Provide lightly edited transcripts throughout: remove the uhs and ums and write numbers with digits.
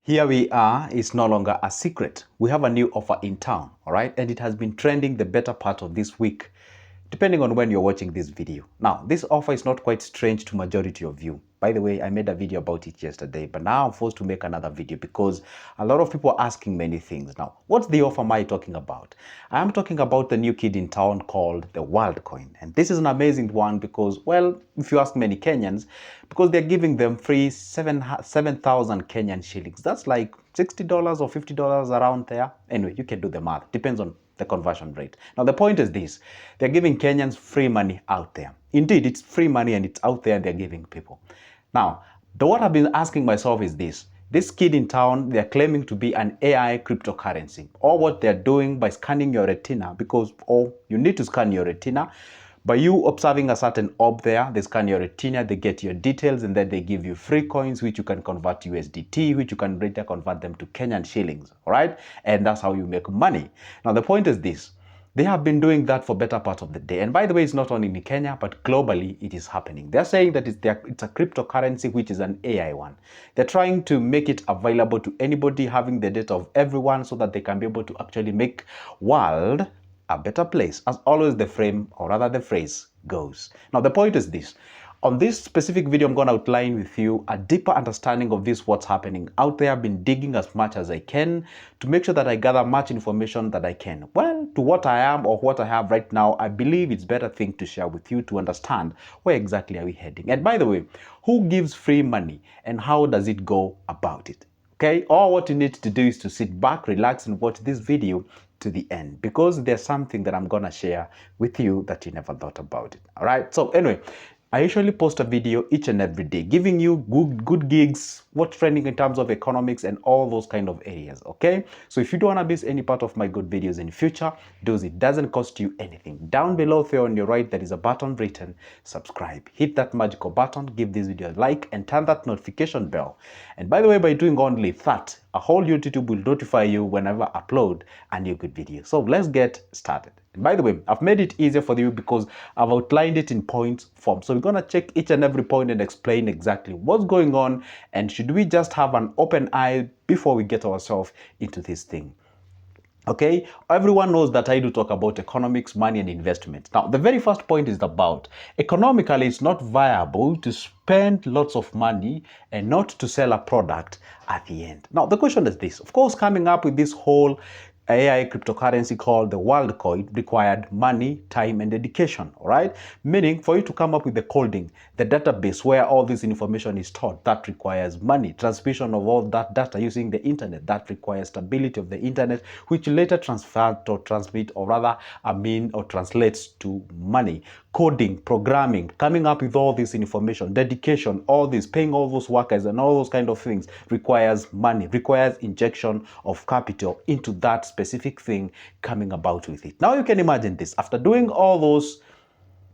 Here we are, it's no longer a secret. We have a new offer in town, all right? And it has been trending the better part of this week, depending on when you're watching this video. Now, this offer is not quite strange to majority of you. By the way, I made a video about it yesterday, but now I'm forced to make another video because a lot of people are asking many things. Now, what's the offer am I talking about? I am talking about the new kid in town called the Worldcoin. And this is an amazing one because, well, if you ask many Kenyans, because they're giving them free 7,000 Kenyan shillings. That's like $60 or $50 around there. Anyway, you can do the math. Depends on the conversion rate. Now, the point is this. They're giving Kenyans free money out there. Indeed, it's free money and it's out there and they're giving people. Now, what I've been asking myself is this. This kid in town, they're claiming to be an AI cryptocurrency. Or what they're doing by scanning your retina, because you need to scan your retina. By you observing a certain orb there, they scan your retina, they get your details, and then they give you free coins, which you can convert to USDT, which you can later convert them to Kenyan shillings, all right? And that's how you make money. Now, the point is this. They have been doing that for better part of the day. And by the way, it's not only in Kenya, but globally it is happening. They're saying that it's a cryptocurrency, which is an AI one. They're trying to make it available to anybody having the data of everyone so that they can be able to actually make world a better place, as always the frame, or rather the phrase, goes. Now, the point is this. On this specific video, I'm going to outline with you a deeper understanding of this, what's happening out there. I've been digging as much as I can to make sure that I gather much information that I can. Well, to what I am or what I have right now, I believe it's a better thing to share with you to understand where exactly are we heading. And by the way, who gives free money and how does it go about it? Okay, all what you need to do is to sit back, relax, and watch this video to the end, because there's something that I'm gonna share with you that you never thought about it. All right, so anyway, I usually post a video each and every day giving you good gigs, what's trending in terms of economics and all those kind of areas. Okay, so if you don't want to miss any part of my good videos in future, do it. Doesn't cost you anything. Down below there on your right, there is a button written subscribe. Hit that magical button, give this video a like, and turn that notification bell. And by the way, by doing only that, a whole YouTube will notify you whenever I upload a new good video. So let's get started. And by the way, I've made it easier for you because I've outlined it in point form. So we're going to check each and every point and explain exactly what's going on, and should we just have an open eye before we get ourselves into this thing. Okay, everyone knows that I do talk about economics, money, and investment. Now, the very first point is about economically, it's not viable to spend lots of money and not to sell a product at the end. Now, the question is this. Of course, coming up with this whole AI cryptocurrency called the Worldcoin required money, time, and dedication, all right? Meaning, for you to come up with the coding, the database where all this information is stored, that requires money. Transmission of all that data using the internet, that requires stability of the internet, which later transfer or transmit, or rather, translates to money. Coding, programming, coming up with all this information, dedication, all this, paying all those workers and all those kind of things requires money, requires injection of capital into that specific thing coming about with it. Now you can imagine this. After doing all those,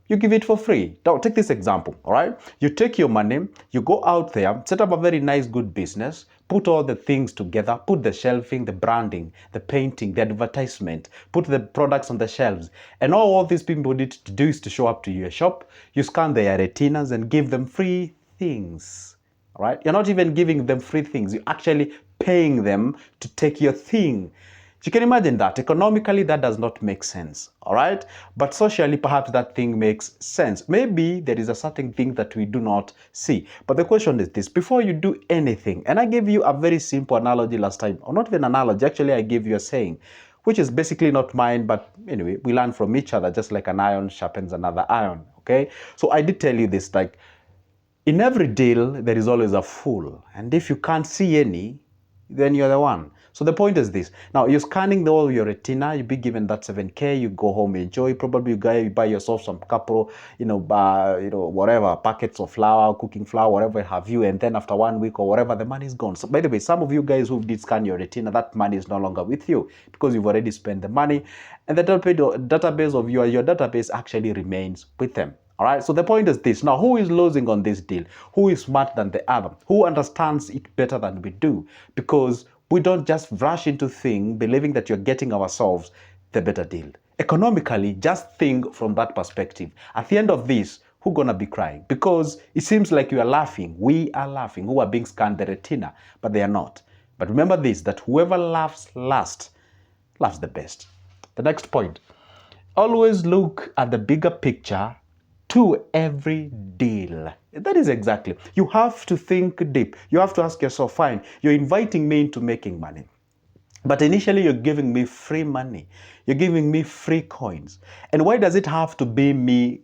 you give it for free. Now take this example, all right? You take your money, you go out there, set up a very nice, good business, put all the things together, put the shelving, the branding, the painting, the advertisement, put the products on the shelves. And all these people need to do is to show up to your shop, you scan their retinas and give them free things, all right? You're not even giving them free things. You're actually paying them to take your thing. You can imagine that. Economically, that does not make sense, all right? But socially, perhaps that thing makes sense. Maybe there is a certain thing that we do not see. But the question is this. Before you do anything, and I gave you a very simple analogy last time, or not even analogy, actually I gave you a saying, which is basically not mine, but anyway, we learn from each other, just like an iron sharpens another iron, okay? So I did tell you this, like, in every deal, there is always a fool. And if you can't see any, then you're the one. So the point is this. Now, you're scanning all your retina. You be given that 7K. You go home, you enjoy. Probably you buy yourself some couple, whatever, packets of flour, cooking flour, whatever have you. And then after 1 week or whatever, the money is gone. So by the way, some of you guys who did scan your retina, that money is no longer with you because you've already spent the money. And the database of your database actually remains with them. All right, so the point is this. Now, who is losing on this deal? Who is smarter than the other? Who understands it better than we do? Because we don't just rush into things believing that you're getting ourselves the better deal. Economically, just think from that perspective. At the end of this, who's going to be crying? Because it seems like you are laughing. We are laughing. Who are being scanned the retina, but they are not. But remember this, that whoever laughs last laughs the best. The next point, always look at the bigger picture to every deal. That is exactly. You have to think deep. You have to ask yourself, fine, you're inviting me into making money. But initially, you're giving me free money. You're giving me free coins. And why does it have to be me,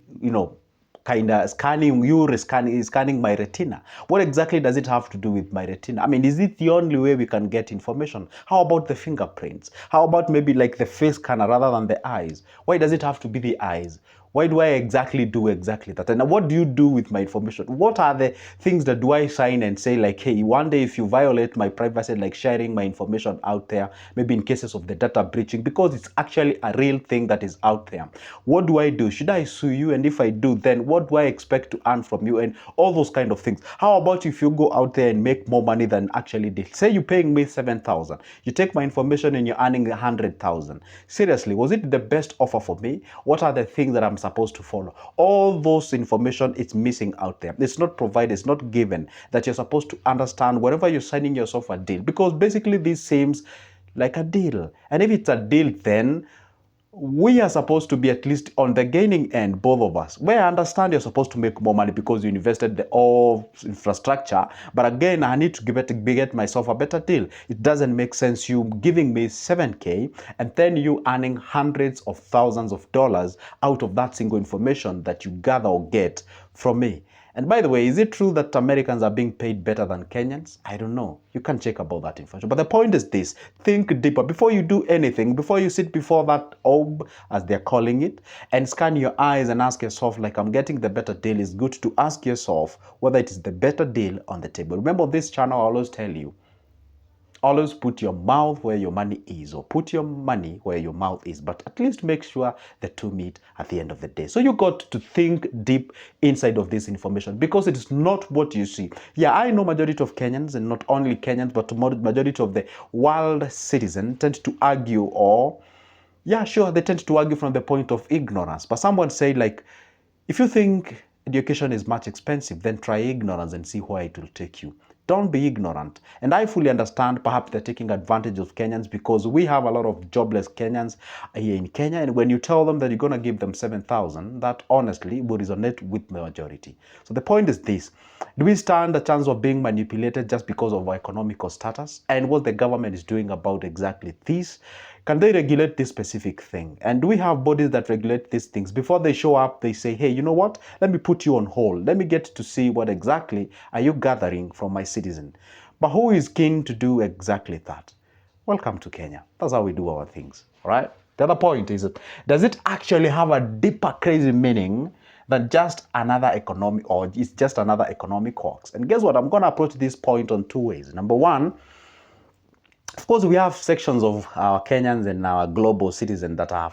kind of scanning scanning my retina? What exactly does it have to do with my retina? I mean, is it the only way we can get information? How about the fingerprints? How about maybe like the face scanner rather than the eyes? Why does it have to be the eyes? Why do I exactly do exactly that? And what do you do with my information? What are the things that do I sign and say like, hey, one day if you violate my privacy, like sharing my information out there, maybe in cases of the data breaching, because it's actually a real thing that is out there. What do I do? Should I sue you? And if I do, then what do I expect to earn from you? And all those kind of things. How about if you go out there and make more money than actually did? Say you're paying me 7,000. You take my information and you're earning 100,000. Seriously, was it the best offer for me? What are the things that I'm supposed to follow? All those information is missing out there. It's not provided, it's not given, that you're supposed to understand whenever you're signing yourself a deal, because basically this seems like a deal. And if it's a deal, then we are supposed to be at least on the gaining end, both of us. Where I understand you're supposed to make more money because you invested the all infrastructure, but again, I need to get myself a better deal. It doesn't make sense you giving me 7K and then you earning hundreds of thousands of dollars out of that single information that you gather or get from me. And by the way, is it true that Americans are being paid better than Kenyans? I don't know. You can check about that information. But the point is this, think deeper. Before you do anything, before you sit before that orb, as they're calling it, and scan your eyes and ask yourself, like, I'm getting the better deal, it's good to ask yourself whether it is the better deal on the table. Remember, this channel, I always tell you, always put your mouth where your money is, or put your money where your mouth is, but at least make sure the two meet at the end of the day. So you got to think deep inside of this information, because it is not what you see. Yeah, I know majority of Kenyans, and not only Kenyans, but majority of the world citizens tend to argue, or yeah, sure, they tend to argue from the point of ignorance. But someone say, like, if you think education is much expensive, then try ignorance and see where it will take you. Don't be ignorant. And I fully understand perhaps they're taking advantage of Kenyans, because we have a lot of jobless Kenyans here in Kenya. And when you tell them that you're going to give them 7,000, that honestly would resonate with the majority. So the point is this. Do we stand a chance of being manipulated just because of our economical status? And what the government is doing about exactly this? Can they regulate this specific thing? And do we have bodies that regulate these things? Before they show up, they say, hey, you know what? Let me put you on hold. Let me get to see what exactly are you gathering from my citizen. But who is keen to do exactly that? Welcome to Kenya. That's how we do our things, all right? The other point is, does it actually have a deeper, crazy meaning than just another economic, or it's just another economic hoax? And guess what? I'm going to approach this point on two ways. Number one, of course, we have sections of our Kenyans and our global citizens that are,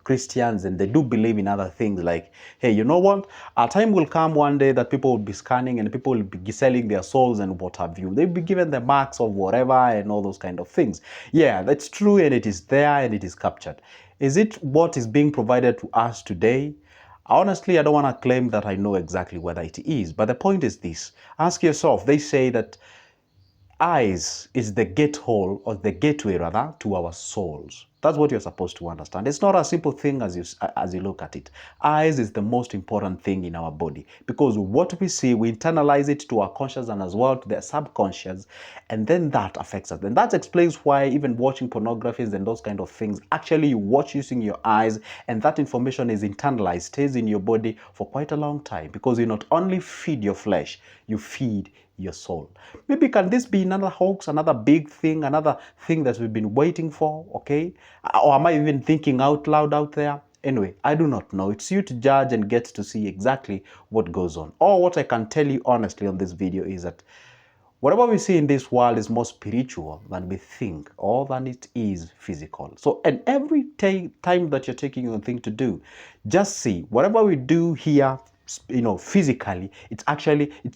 Christians, and they do believe in other things like, hey, you know what? A time will come one day that people will be scanning and people will be selling their souls and what have you. They'll be given the marks of whatever and all those kind of things. Yeah, that's true, and it is there and it is captured. Is it what is being provided to us today? Honestly, I don't want to claim that I know exactly whether it is, but the point is this. Ask yourself, they say that eyes is the gatehole, or the gateway rather, to our souls. That's what you're supposed to understand. It's not a simple thing as you look at it. Eyes is the most important thing in our body, because what we see, we internalize it to our conscious and as well to the subconscious, and then that affects us. And that explains why even watching pornographies and those kind of things, actually you watch using your eyes, and that information is internalized, stays in your body for quite a long time, because you not only feed your flesh, you feed your soul. Maybe can this be another hoax, another big thing, another thing that we've been waiting for, okay? Or am I even thinking out loud out there? Anyway, I do not know. It's you to judge and get to see exactly what goes on. Or what I can tell you honestly on this video is that whatever we see in this world is more spiritual than we think, or than it is physical. So, and every time that you're taking your thing to do, just see whatever we do here, physically, it's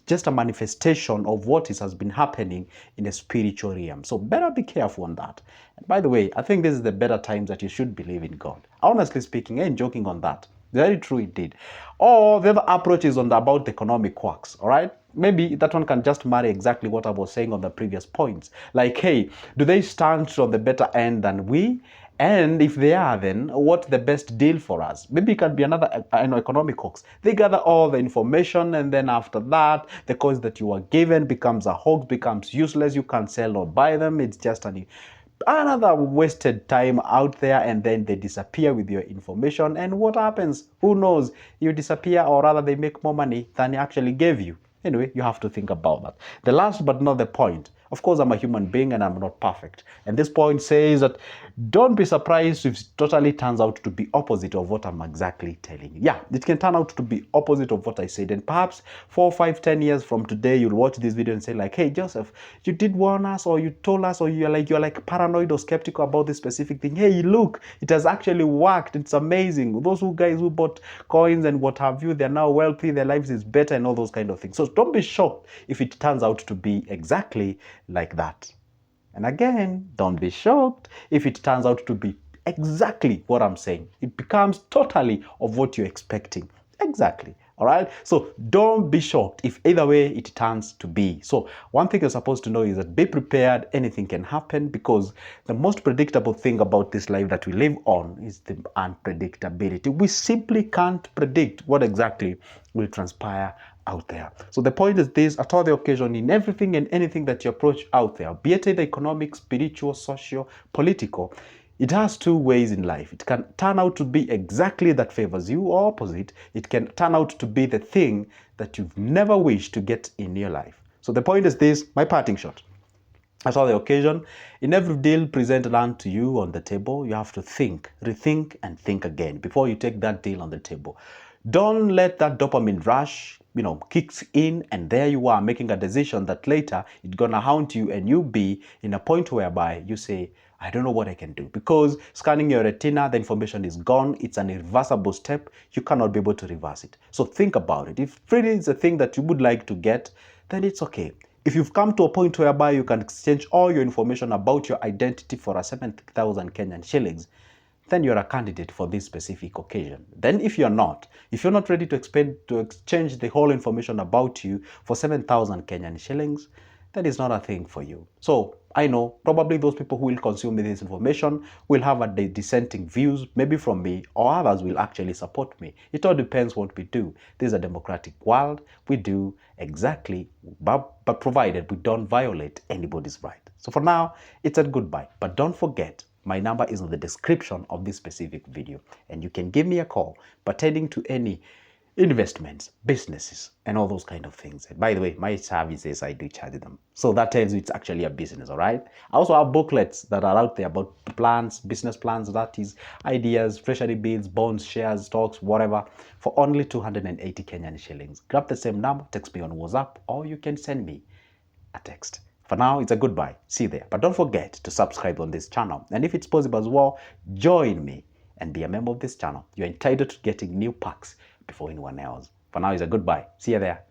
just a manifestation of what has been happening in a spiritual realm. So better be careful on that. And by the way, I think this is the better times that you should believe in God. Honestly speaking, I ain't joking on that. Very true indeed. Or the other approach is about the economic quacks, all right? maybe that one can just marry exactly what I was saying on the previous points. Like, hey, do they stand on the better end than we? And if they are, then what's the best deal for us? Maybe it can be another economic hoax. They gather all the information, and then after that, the coins that you are given becomes a hoax, becomes useless. You can't sell or buy them. It's just another wasted time out there, and then they disappear with your information. And what happens? Who knows? You disappear, or rather they make more money than they actually gave you. Anyway, you have to think about that. The last but not the point, of course, I'm a human being and I'm not perfect. And this point says that don't be surprised if it totally turns out to be opposite of what I'm exactly telling you. Yeah, it can turn out to be opposite of what I said. And perhaps 4, 5, 10 years from today, you'll watch this video and say like, hey, Joseph, you did warn us, or you told us, or you're like paranoid or skeptical about this specific thing. Hey, look, it has actually worked. It's amazing. Those guys who bought coins and what have you, they're now wealthy, their lives is better and all those kind of things. So don't be shocked if it turns out to be exactly like that. And again, don't be shocked if it turns out to be exactly what I'm saying. It becomes totally of what you're expecting. Exactly. All right. So don't be shocked if either way it turns to be. So one thing you're supposed to know is that be prepared. Anything can happen, because the most predictable thing about this life that we live on is the unpredictability. We simply can't predict what exactly will transpire out there. So the point is this: at all the occasion, in everything and anything that you approach out there, be it either economic, spiritual, social, political, it has two ways in life. It can turn out to be exactly that favors you, or opposite. It can turn out to be the thing that you've never wished to get in your life. So the point is this, my parting shot. At all the occasion, in every deal presented unto you on the table, you have to think, rethink, and think again before you take that deal on the table. Don't let that dopamine rush, kicks in, and there you are making a decision that later it's gonna haunt you, and you be in a point whereby you say, I don't know what I can do, because scanning your retina, the information is gone. It's an irreversible step. You cannot be able to reverse it. So think about it. If really it's a thing that you would like to get, then it's okay. If you've come to a point whereby you can exchange all your information about your identity for a 70,000 Kenyan shillings, then you're a candidate for this specific occasion. Then if you're not ready to exchange the whole information about you for 7,000 Kenyan shillings, that is not a thing for you. So I know probably those people who will consume this information will have a dissenting views, maybe from me, or others will actually support me. It all depends what we do. This is a democratic world. We do exactly, but provided we don't violate anybody's right. So for now, it's a goodbye. But don't forget, my number is in the description of this specific video, and you can give me a call pertaining to any investments, businesses, and all those kind of things. And by the way, my services, I do charge them. So that tells you it's actually a business, all right? I also have booklets that are out there about plans, business plans, that is ideas, treasury bills, bonds, shares, stocks, whatever, for only 280 Kenyan shillings. Grab the same number, text me on WhatsApp, or you can send me a text. For now, it's a goodbye. See you there. But don't forget to subscribe on this channel. And if it's possible as well, join me and be a member of this channel. You're entitled to getting new packs before anyone else. For now, it's a goodbye. See you there.